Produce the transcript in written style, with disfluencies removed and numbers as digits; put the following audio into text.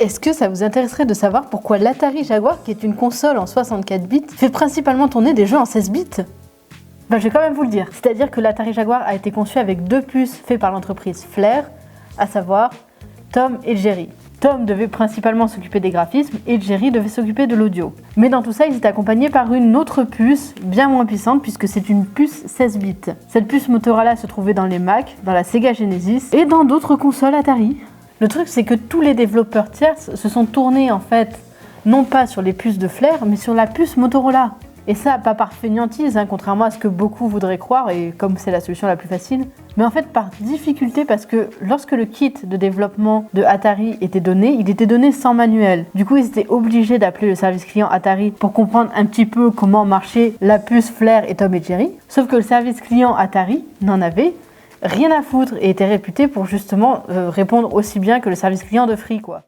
Est-ce que ça vous intéresserait de savoir pourquoi l'Atari Jaguar, qui est une console en 64 bits, fait principalement tourner des jeux en 16 bits? Je vais quand même vous le dire. C'est-à-dire que l'Atari Jaguar a été conçu avec deux puces faites par l'entreprise Flair, à savoir Tom et Jerry. Tom devait principalement s'occuper des graphismes et Jerry devait s'occuper de l'audio. Mais dans tout ça, ils étaient accompagnés par une autre puce, bien moins puissante, puisque c'est une puce 16 bits. Cette puce Motorola se trouvait dans les Mac, dans la Sega Genesis et dans d'autres consoles Atari. Le truc, c'est que tous les développeurs tierces se sont tournés, en fait, non pas sur les puces de Flair, mais sur la puce Motorola. Et ça, pas par fainéantise, contrairement à ce que beaucoup voudraient croire, et comme c'est la solution la plus facile, mais en fait par difficulté, parce que lorsque le kit de développement de Atari était donné, il était donné sans manuel. Du coup, ils étaient obligés d'appeler le service client Atari pour comprendre un petit peu comment marchait la puce Flair et Tom et Jerry. Sauf que le service client Atari n'en avait rien à foutre et était réputé pour justement répondre aussi bien que le service client de Free, quoi.